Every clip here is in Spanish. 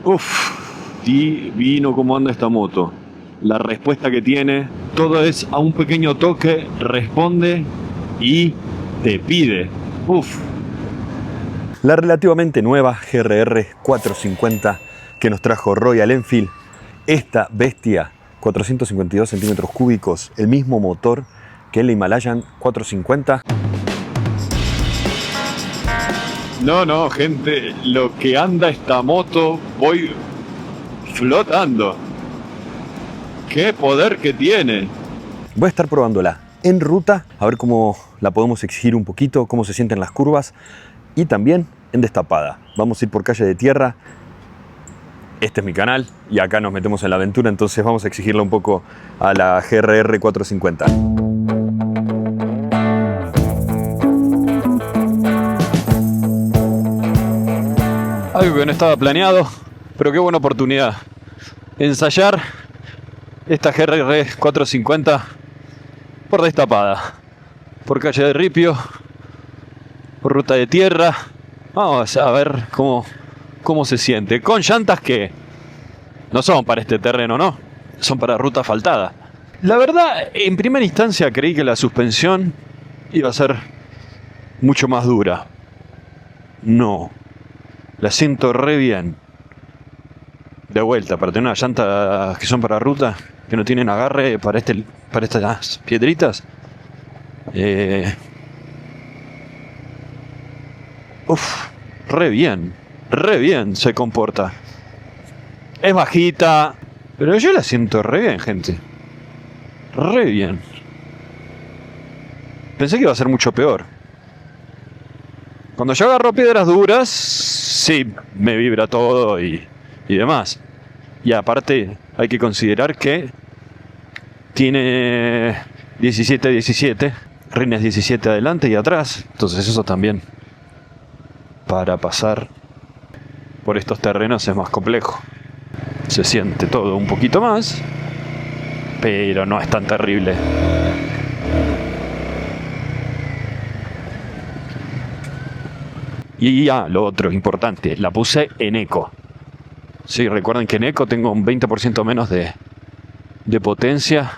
Uf, divino cómo anda esta moto. La respuesta que tiene, todo es a un pequeño toque, responde y te pide. Uf. La relativamente nueva GRR 450 que nos trajo Royal Enfield. Esta bestia, 452 centímetros cúbicos, el mismo motor que el Himalayan 450. No, gente, lo que anda esta moto, voy flotando. ¡Qué poder que tiene! Voy a estar probándola en ruta, a ver cómo la podemos exigir un poquito, cómo se sienten las curvas y también en destapada. Vamos a ir por calle de tierra. Este es mi canal y acá nos metemos en la aventura, entonces vamos a exigirle un poco a la GRR 450. Algo que no estaba planeado, pero qué buena oportunidad. Ensayar esta GRR 450 por destapada, por calle de Ripio, por ruta de tierra. Vamos a ver cómo se siente. Con llantas que no son para este terreno, ¿no? Son para ruta asfaltada. La verdad, en primera instancia creí que la suspensión iba a ser mucho más dura. No. La siento re bien. De vuelta, para tener unas llantas que son para ruta, que no tienen agarre para estas piedritas. Re bien se comporta. Es bajita, pero yo la siento re bien, gente. Re bien. Pensé que iba a ser mucho peor. Cuando yo agarro piedras duras, sí, me vibra todo y demás. Y aparte, hay que considerar que tiene 17-17, rines 17 adelante y atrás. Entonces eso también, para pasar por estos terrenos es más complejo. Se siente todo un poquito más, pero no es tan terrible. Y ya, lo otro importante, la puse en eco. Sí, recuerden que en eco tengo un 20% menos de potencia.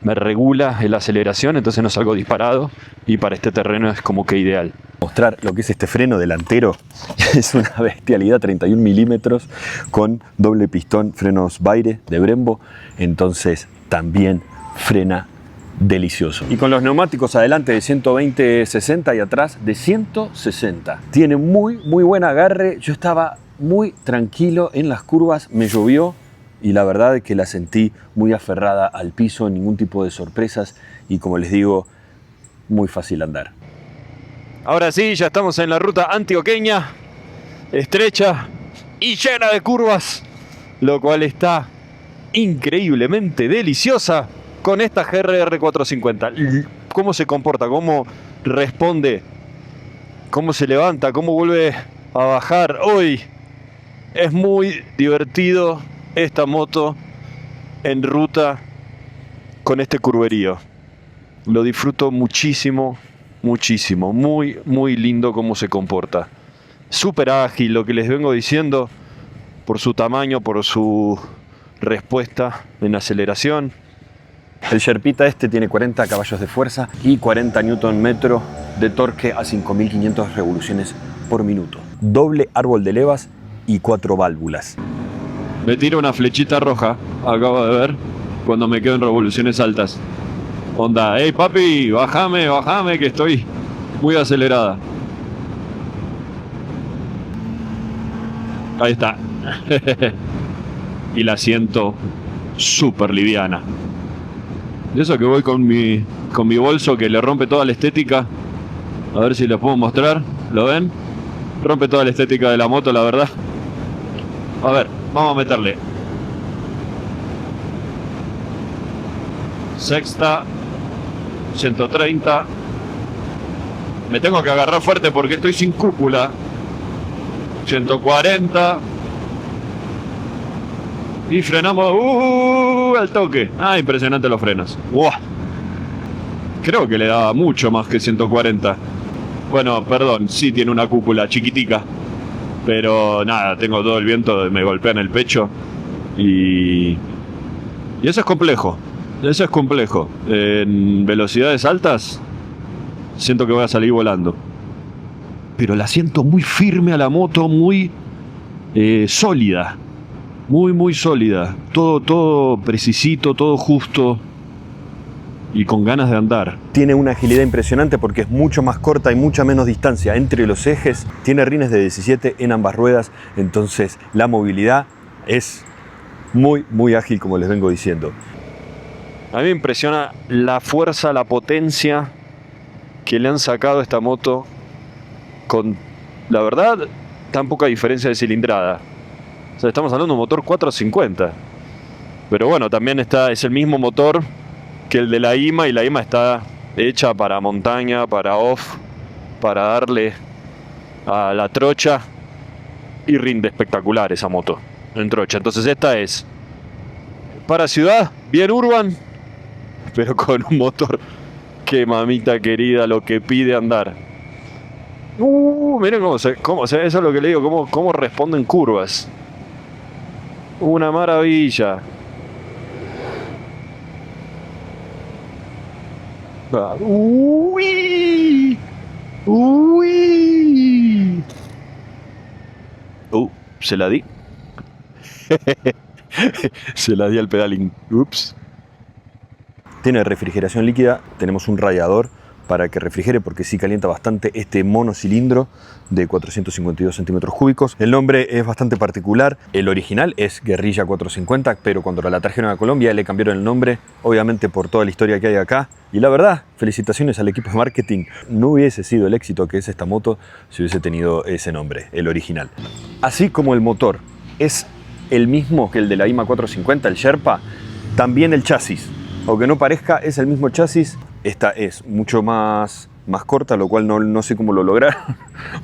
Me regula la aceleración, entonces no salgo disparado. Y para este terreno es como que ideal. Mostrar lo que es este freno delantero. Es una bestialidad, 31 milímetros con doble pistón, frenos Baire de Brembo. Entonces también frena delicioso. Y con los neumáticos adelante de 120/60 y atrás de 160. Tiene muy buen agarre. Yo estaba muy tranquilo en las curvas, me llovió y la verdad es que la sentí muy aferrada al piso, ningún tipo de sorpresas y como les digo, muy fácil andar. Ahora sí, ya estamos en la ruta antioqueña, estrecha y llena de curvas, lo cual está increíblemente deliciosa con esta GRR 450. Cómo se comporta, cómo responde, cómo se levanta, cómo vuelve a bajar. Hoy es muy divertido esta moto en ruta con este curverío. Lo disfruto muchísimo. Muy lindo cómo se comporta. Súper ágil, lo que les vengo diciendo, por su tamaño, por su respuesta en aceleración. El Sherpita este tiene 40 caballos de fuerza y 40 Nm de torque a 5.500 revoluciones por minuto. Doble árbol de levas y 4 válvulas. Me tira una flechita roja, acabo de ver, cuando me quedo en revoluciones altas. Onda, hey papi, bájame, que estoy muy acelerada. Ahí está. Y la siento súper liviana. De eso que voy con mi bolso que le rompe toda la estética. A ver si les puedo mostrar. ¿Lo ven? Rompe toda la estética de la moto, la verdad. A ver, vamos a meterle. Sexta. 130. Me tengo que agarrar fuerte porque estoy sin cúpula. 140. Y frenamos al toque. Impresionante los frenos. Creo que le daba mucho más que 140. Bueno, perdón, sí tiene una cúpula chiquitica. Pero nada, tengo todo el viento, me golpea en el pecho. Y eso es complejo. Eso es complejo. En velocidades altas siento que voy a salir volando. Pero la siento muy firme a la moto, muy sólida. Muy, muy sólida. Todo precisito, todo justo. Y con ganas de andar. Tiene una agilidad impresionante porque es mucho más corta y mucha menos distancia entre los ejes. Tiene rines de 17 en ambas ruedas. Entonces la movilidad es muy, muy ágil, como les vengo diciendo. A mí me impresiona la fuerza, la potencia que le han sacado a esta moto con, la verdad, tan poca diferencia de cilindrada. O sea, estamos hablando de un motor 450. Pero bueno, también es el mismo motor que el de la IMA, y la IMA está hecha para montaña, para off, para darle a la trocha, y rinde espectacular esa moto en trocha. Entonces esta es para ciudad, bien urban, pero con un motor que, mamita querida, lo que pide andar. Miren cómo se, eso es lo que le digo, cómo responden curvas. Una maravilla. Uy. Uy. Se la di. Se la di al pedalín. Ups. Tiene refrigeración líquida, tenemos un radiador para que refrigere porque sí calienta bastante este monocilindro de 452 centímetros cúbicos. El nombre es bastante particular, el original es Guerrilla 450, pero cuando la trajeron a Colombia le cambiaron el nombre, obviamente por toda la historia que hay acá. Y la verdad, felicitaciones al equipo de marketing, no hubiese sido el éxito que es esta moto si hubiese tenido ese nombre, el original. Así como el motor es el mismo que el de la IMA 450, el Sherpa, también el chasis. Aunque no parezca, es el mismo chasis. Esta es mucho más corta, lo cual no sé cómo lo lograron,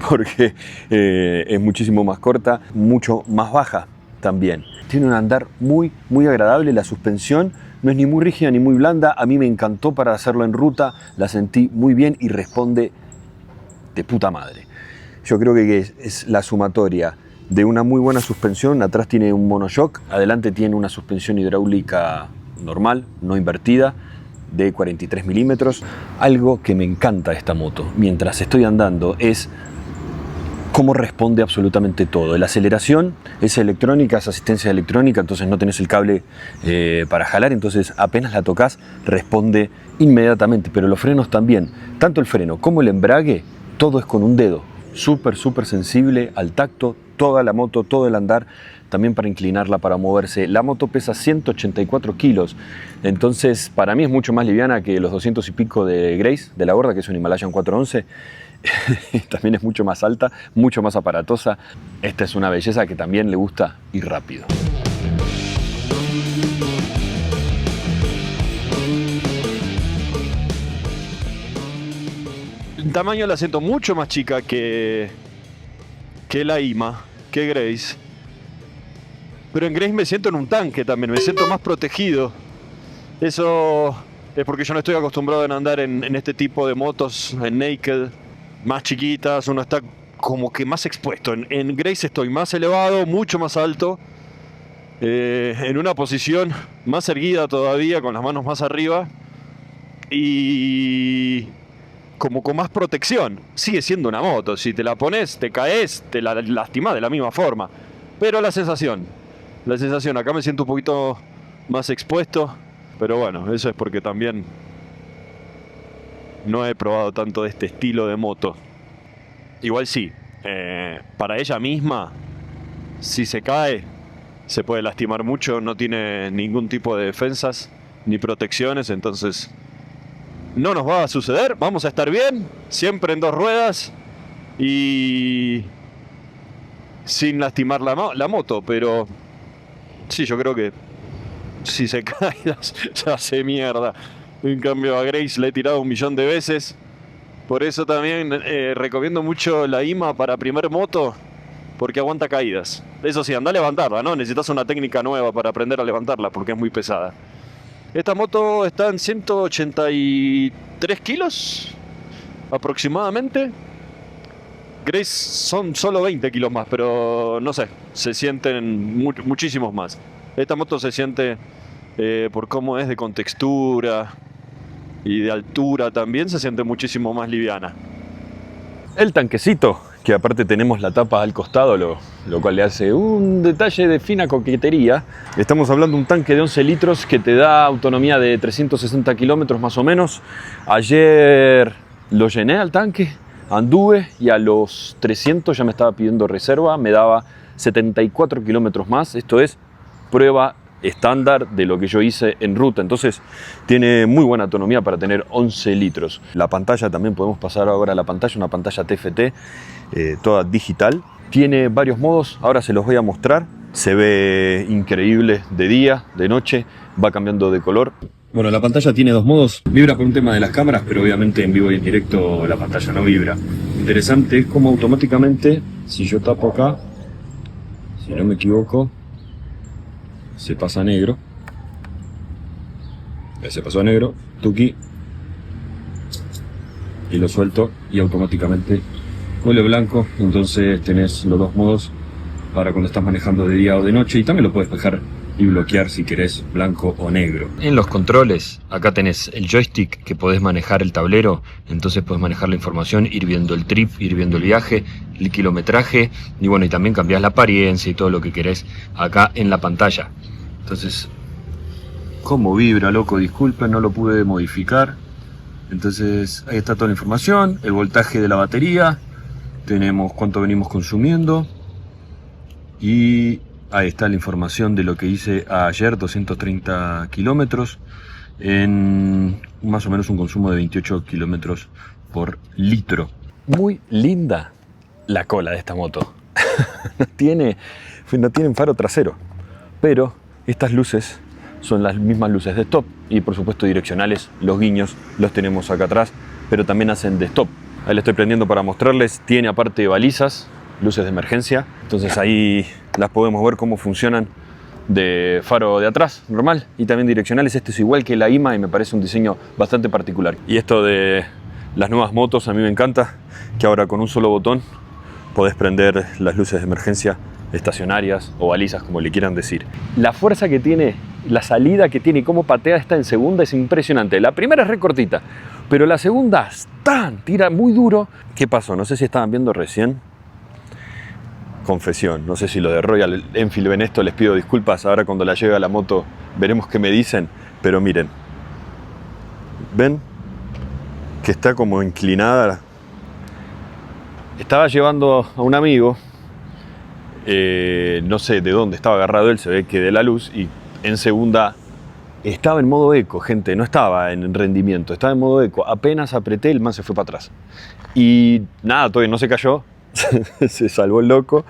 porque es muchísimo más corta, mucho más baja también. Tiene un andar muy, muy agradable. La suspensión no es ni muy rígida ni muy blanda. A mí me encantó para hacerlo en ruta, la sentí muy bien y responde de puta madre. Yo creo que es la sumatoria de una muy buena suspensión. Atrás tiene un monoshock, adelante tiene una suspensión hidráulica normal, no invertida, de 43 milímetros. Algo que me encanta de esta moto mientras estoy andando es cómo responde absolutamente todo. La aceleración es electrónica, es asistencia electrónica, entonces no tenés el cable para jalar, entonces apenas la tocas responde inmediatamente, pero los frenos también. Tanto el freno como el embrague, todo es con un dedo. Súper, súper sensible al tacto, toda la moto, todo el andar, también para inclinarla, para moverse. La moto pesa 184 kilos, entonces para mí es mucho más liviana que los 200 y pico de Grace, de la gorda, que es un Himalayan 411. También es mucho más alta, mucho más aparatosa. Esta es una belleza que también le gusta ir rápido. En tamaño la siento mucho más chica que la IMA, que Grace. Pero en Grace me siento en un tanque también, me siento más protegido. Eso es porque yo no estoy acostumbrado a andar en este tipo de motos, en naked, más chiquitas, uno está como que más expuesto. En Grace estoy más elevado, mucho más alto, en una posición más erguida todavía, con las manos más arriba y como con más protección. Sigue siendo una moto, si te la pones, te caes, te la lastimás de la misma forma. Pero la sensación, acá me siento un poquito más expuesto, pero bueno, eso es porque también no he probado tanto de este estilo de moto. Igual sí, para ella misma, si se cae, se puede lastimar mucho, no tiene ningún tipo de defensas ni protecciones, entonces no nos va a suceder, vamos a estar bien, siempre en dos ruedas y sin lastimar la moto, pero sí, yo creo que si se cae se hace mierda. En cambio a Grace le he tirado 1.000.000 de veces. Por eso también recomiendo mucho la IMA para primer moto, porque aguanta caídas. Eso sí, anda a levantarla, ¿no? Necesitas una técnica nueva para aprender a levantarla, porque es muy pesada. Esta moto está en 183 kilos aproximadamente. Grace son solo 20 kilos más, pero no sé, se sienten muchísimos más. Esta moto se siente, por cómo es de contextura y de altura también, se siente muchísimo más liviana. El tanquecito, que aparte tenemos la tapa al costado, lo cual le hace un detalle de fina coquetería. Estamos hablando de un tanque de 11 litros que te da autonomía de 360 kilómetros más o menos. Ayer lo llené al tanque, anduve y a los 300 ya me estaba pidiendo reserva, me daba 74 kilómetros más. Esto es prueba estándar de lo que yo hice en ruta, entonces tiene muy buena autonomía para tener 11 litros. La pantalla también, podemos pasar ahora a la pantalla, una pantalla TFT, toda digital. Tiene varios modos, ahora se los voy a mostrar. Se ve increíble de día, de noche, va cambiando de color. Bueno, la pantalla tiene dos modos, vibra por un tema de las cámaras, pero obviamente en vivo y en directo la pantalla no vibra. Interesante es como automáticamente, si yo tapo acá, si no me equivoco, se pasa a negro. Se pasó a negro, tuki, y lo suelto y automáticamente vuelve blanco. Entonces tenés los dos modos para cuando estás manejando de día o de noche, y también lo puedes dejar y bloquear si querés blanco o negro. En los controles, acá tenés el joystick que podés manejar el tablero, entonces podés manejar la información, ir viendo el trip, ir viendo el viaje, el kilometraje, y bueno, y también cambiás la apariencia y todo lo que querés acá en la pantalla. Entonces, ¿cómo vibra, loco? Disculpen, no lo pude modificar. Entonces, ahí está toda la información, el voltaje de la batería, tenemos cuánto venimos consumiendo, y ahí está la información de lo que hice ayer, 230 kilómetros, en más o menos un consumo de 28 kilómetros por litro. Muy linda la cola de esta moto. no tienen faro trasero, pero estas luces son las mismas luces de stop, y por supuesto direccionales. Los guiños los tenemos acá atrás, pero también hacen de stop. Ahí le estoy prendiendo para mostrarles. Tiene aparte balizas, luces de emergencia, entonces ahí las podemos ver cómo funcionan de faro de atrás, normal, y también direccionales. Este es igual que la IMA y me parece un diseño bastante particular. Y esto de las nuevas motos a mí me encanta, que ahora con un solo botón podés prender las luces de emergencia estacionarias o balizas, como le quieran decir. La fuerza que tiene, la salida que tiene y cómo patea esta en segunda es impresionante. La primera es re cortita, pero la segunda tira muy duro. ¿Qué pasó? No sé si estaban viendo recién. Confesión, no sé si lo de Royal Enfield ven esto, les pido disculpas. Ahora cuando la lleve a la moto veremos qué me dicen, pero miren, ven que está como inclinada. Estaba llevando a un amigo, no sé de dónde estaba agarrado él, se ve que de la luz, y en segunda estaba en modo eco, gente, no estaba en rendimiento, estaba en modo eco. Apenas apreté, el man se fue para atrás y nada, todavía no se cayó. Se salvó el loco,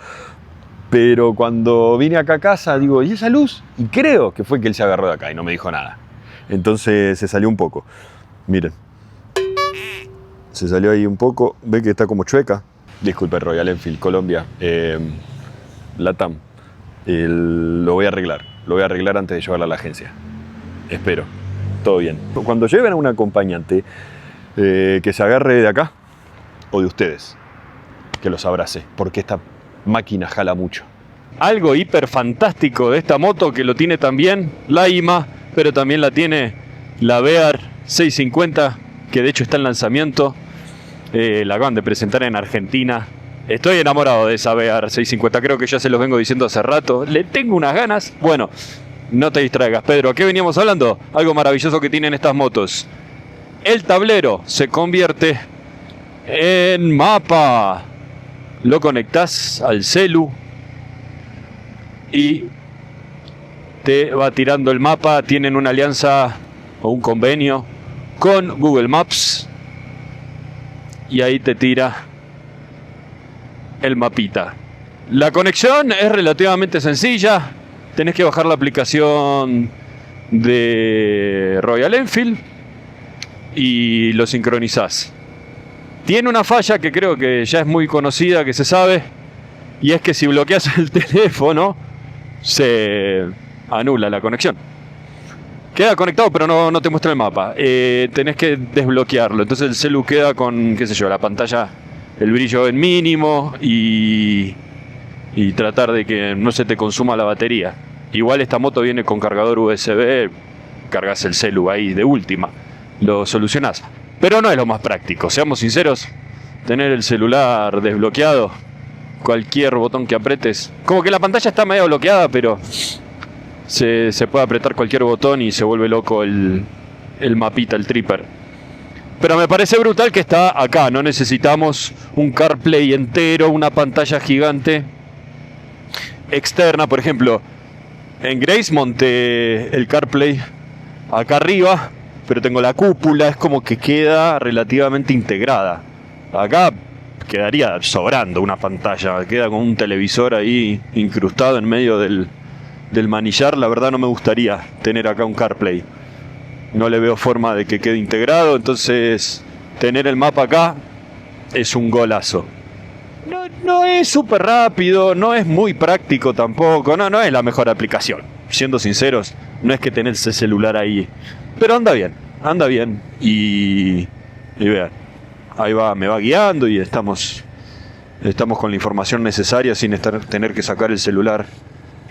pero cuando vine acá a casa digo, ¿y esa luz? Y creo que fue que él se agarró de acá y no me dijo nada. Entonces se salió un poco. Miren, se salió ahí un poco. Ve que está como chueca. Disculpe, Royal Enfield Colombia, Latam. Lo voy a arreglar antes de llevarla a la agencia. Espero, todo bien. Cuando lleven a un acompañante, que se agarre de acá o de ustedes, que los abrace, porque esta máquina jala mucho. Algo hiper fantástico de esta moto, que lo tiene también la IMA, pero también la tiene la Bear 650, que de hecho está en lanzamiento. La acaban de presentar en Argentina. Estoy enamorado de esa Bear 650, creo que ya se los vengo diciendo hace rato. Le tengo unas ganas. Bueno, no te distraigas, Pedro. ¿A qué veníamos hablando? Algo maravilloso que tienen estas motos. El tablero se convierte en mapa. Lo conectás al celu y te va tirando el mapa. Tienen una alianza o un convenio con Google Maps y ahí te tira el mapita. La conexión es relativamente sencilla. Tenés que bajar la aplicación de Royal Enfield y lo sincronizás. Tiene una falla que creo que ya es muy conocida, que se sabe, y es que si bloqueas el teléfono se anula la conexión. Queda conectado pero no te muestra el mapa. Tenés que desbloquearlo, entonces el celu queda con, qué sé yo, la pantalla el brillo en mínimo y tratar de que no se te consuma la batería. Igual esta moto viene con cargador USB, cargas el celu ahí de última, lo solucionás. Pero no es lo más práctico, seamos sinceros, tener el celular desbloqueado, cualquier botón que apretes, como que la pantalla está medio bloqueada, pero se puede apretar cualquier botón y se vuelve loco el mapita, el tripper. Pero me parece brutal que está acá, no necesitamos un CarPlay entero, una pantalla gigante externa. Por ejemplo, en Grace monté el CarPlay acá arriba, pero tengo la cúpula, es como que queda relativamente integrada. Acá quedaría sobrando una pantalla, queda con un televisor ahí incrustado en medio del manillar. La verdad no me gustaría tener acá un CarPlay, no le veo forma de que quede integrado, entonces tener el mapa acá es un golazo. No es súper rápido, no es muy práctico tampoco, no es la mejor aplicación. Siendo sinceros, no es que tener ese celular ahí, pero anda bien y vean, ahí va, me va guiando y estamos con la información necesaria sin tener que sacar el celular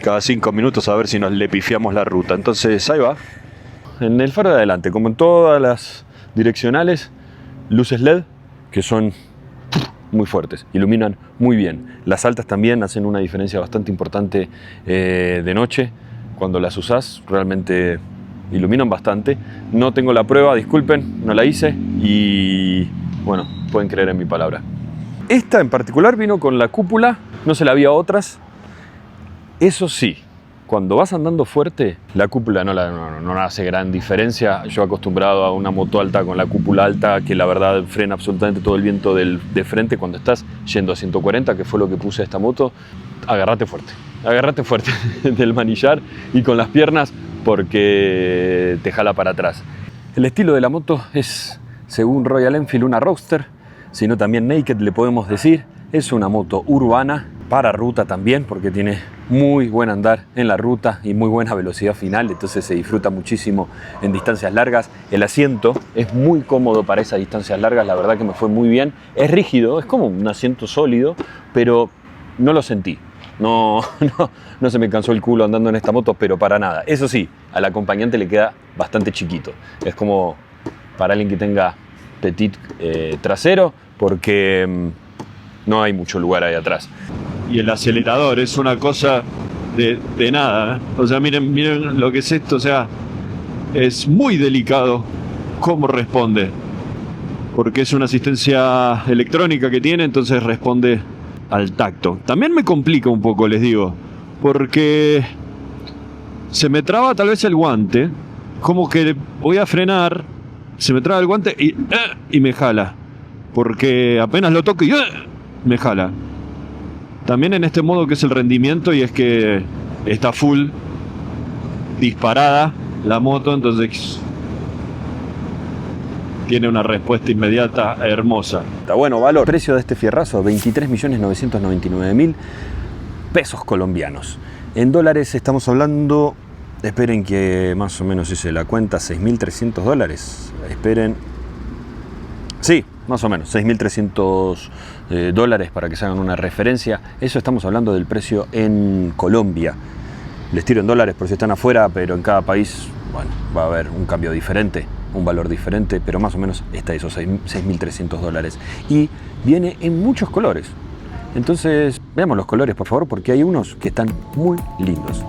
cada 5 minutos a ver si nos le pifiamos la ruta. Entonces ahí va. En el faro de adelante, como en todas las direccionales, luces LED que son muy fuertes, iluminan muy bien. Las altas también hacen una diferencia bastante importante de noche. Cuando las usás realmente iluminan bastante. No tengo la prueba, disculpen, no la hice y bueno, pueden creer en mi palabra. Esta en particular vino con la cúpula, no se la vi a otras. Eso sí, cuando vas andando fuerte, la cúpula no hace gran diferencia. Yo acostumbrado a una moto alta con la cúpula alta, que la verdad frena absolutamente todo el viento de frente cuando estás yendo a 140, que fue lo que puse a esta moto. Agárrate fuerte del manillar y con las piernas porque te jala para atrás. El estilo de la moto es, según Royal Enfield, una roadster, sino también naked le podemos decir. Es una moto urbana, para ruta también, porque tiene muy buen andar en la ruta y muy buena velocidad final, entonces se disfruta muchísimo en distancias largas. El asiento es muy cómodo para esas distancias largas, la verdad que me fue muy bien. Es rígido, es como un asiento sólido, pero no lo sentí. No se me cansó el culo andando en esta moto, pero para nada. Eso sí, al acompañante le queda bastante chiquito. Es como para alguien que tenga petit trasero, porque no hay mucho lugar ahí atrás. Y el acelerador es una cosa de nada, ¿eh? O sea, miren lo que es esto, o sea, es muy delicado cómo responde, porque es una asistencia electrónica que tiene, entonces responde al tacto. También me complica un poco, les digo, porque se me traba tal vez el guante, como que voy a frenar, se me traba el guante y me jala, porque apenas lo toco y me jala. También en este modo que es el rendimiento, y es que está full disparada la moto, entonces tiene una respuesta inmediata hermosa. Está bueno, valor. Precio de este fierrazo, 23.999.000 pesos colombianos. En dólares estamos hablando, esperen que más o menos hice la cuenta, 6.300 dólares. Esperen. Sí, más o menos, 6.300 dólares para que se hagan una referencia. Eso estamos hablando del precio en Colombia. Les tiro en dólares por si están afuera, pero en cada país, bueno, va a haber un cambio diferente, un valor diferente, pero más o menos está esos 6.300 dólares. Y viene en muchos colores. Entonces, veamos los colores, por favor, porque hay unos que están muy lindos.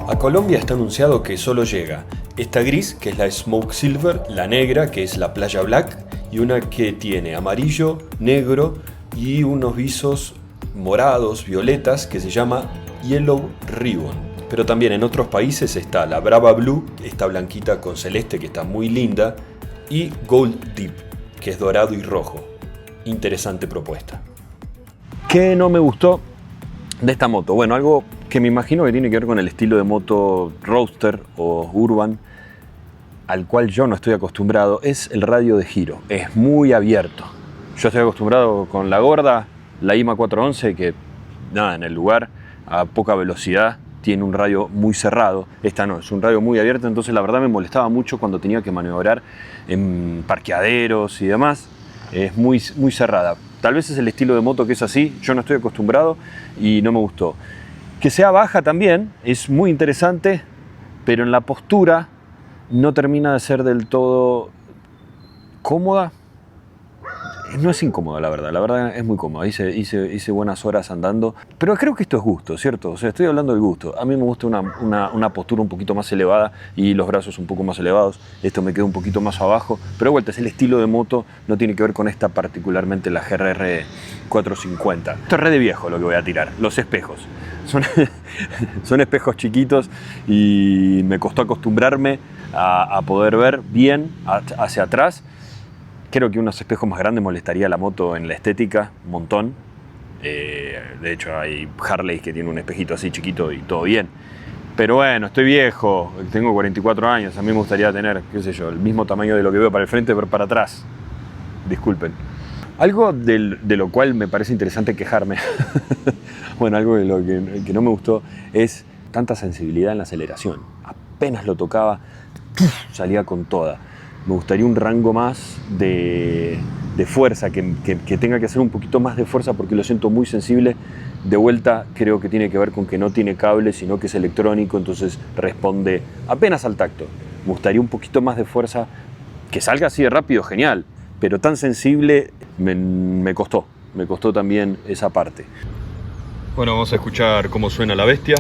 A Colombia está anunciado que solo llega esta gris, que es la Smoke Silver, la negra, que es la Playa Black, y una que tiene amarillo, negro y unos visos morados, violetas, que se llama Yellow Ribbon. Pero también en otros países está la Brava Blue, esta blanquita con celeste que está muy linda, y Gold Deep, que es dorado y rojo. Interesante propuesta. ¿Qué no me gustó de esta moto? Bueno, algo que me imagino que tiene que ver con el estilo de moto roadster o urban, al cual yo no estoy acostumbrado, es el radio de giro. Es muy abierto. Yo estoy acostumbrado con la gorda, la IMA 411, que nada, en el lugar, a poca velocidad, tiene un radio muy cerrado, esta no, es un radio muy abierto, entonces la verdad me molestaba mucho cuando tenía que maniobrar en parqueaderos y demás. Es muy, muy cerrada. Tal vez es el estilo de moto que es así, yo no estoy acostumbrado y no me gustó. Que sea baja también es muy interesante, pero en la postura no termina de ser del todo cómoda. No es incómoda, la verdad es muy cómoda, hice buenas horas andando, pero creo que esto es gusto, ¿cierto? O sea, estoy hablando del gusto. A mí me gusta una postura un poquito más elevada y los brazos un poco más elevados. Esto me queda un poquito más abajo, pero de vuelta, es el estilo de moto, no tiene que ver con esta particularmente, la GRR 450. Esto es re de viejo lo que voy a tirar, los espejos. Son espejos chiquitos y me costó acostumbrarme a poder ver bien hacia atrás. Creo que unos espejos más grandes molestaría a la moto en la estética, un montón. De hecho hay Harley que tiene un espejito así chiquito y todo bien. Pero bueno, estoy viejo, tengo 44 años, a mí me gustaría tener, qué sé yo, el mismo tamaño de lo que veo para el frente, pero para atrás. Disculpen. Algo de lo cual me parece interesante quejarme, bueno, algo de lo que no me gustó es tanta sensibilidad en la aceleración. Apenas lo tocaba, salía con toda. Me gustaría un rango más de fuerza, que tenga que hacer un poquito más de fuerza porque lo siento muy sensible. De vuelta creo que tiene que ver con que no tiene cable, sino que es electrónico, entonces responde apenas al tacto. Me gustaría un poquito más de fuerza, que salga así de rápido, genial, pero tan sensible me costó también esa parte. Bueno, vamos a escuchar cómo suena la bestia.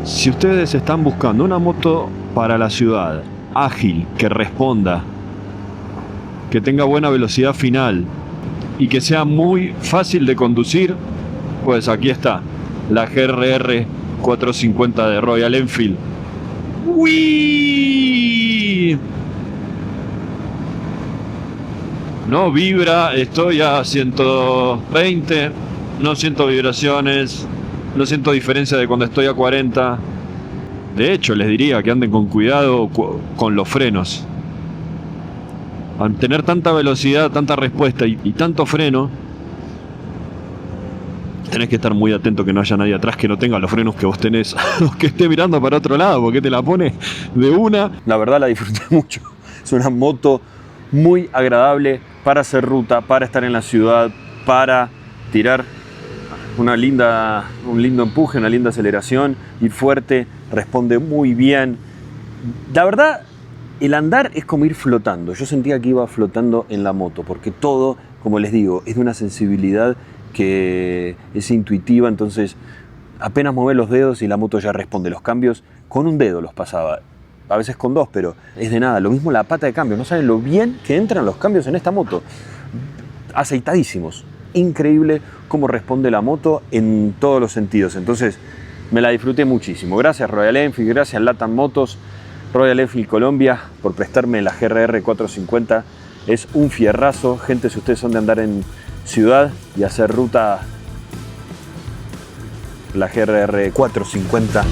Si ustedes están buscando una moto para la ciudad, ágil, que responda, que tenga buena velocidad final y que sea muy fácil de conducir, pues aquí está, la GRR 450 de Royal Enfield. ¡Uy! No vibra, estoy a 120, no siento vibraciones, no siento diferencia de cuando estoy a 40. De hecho, les diría que anden con cuidado con los frenos. Al tener tanta velocidad, tanta respuesta y tanto freno, tenés que estar muy atento que no haya nadie atrás que no tenga los frenos que vos tenés, o que esté mirando para otro lado, porque te la pone de una. La verdad la disfruté mucho. Es una moto muy agradable para hacer ruta, para estar en la ciudad, para tirar un lindo empuje, una linda aceleración, ir fuerte, responde muy bien. La verdad, el andar es como ir flotando. Yo sentía que iba flotando en la moto, porque todo, como les digo, es de una sensibilidad que es intuitiva, entonces apenas mueve los dedos y la moto ya responde. Los cambios con un dedo los pasaba, a veces con dos, pero es de nada. Lo mismo la pata de cambio, no saben lo bien que entran los cambios en esta moto. Aceitadísimos. Increíble cómo responde la moto en todos los sentidos. Entonces me la disfruté muchísimo. Gracias Royal Enfield, gracias Latam Motos, Royal Enfield Colombia por prestarme la GRR 450. Es un fierrazo. Gente, si ustedes son de andar en ciudad y hacer ruta, la GRR 450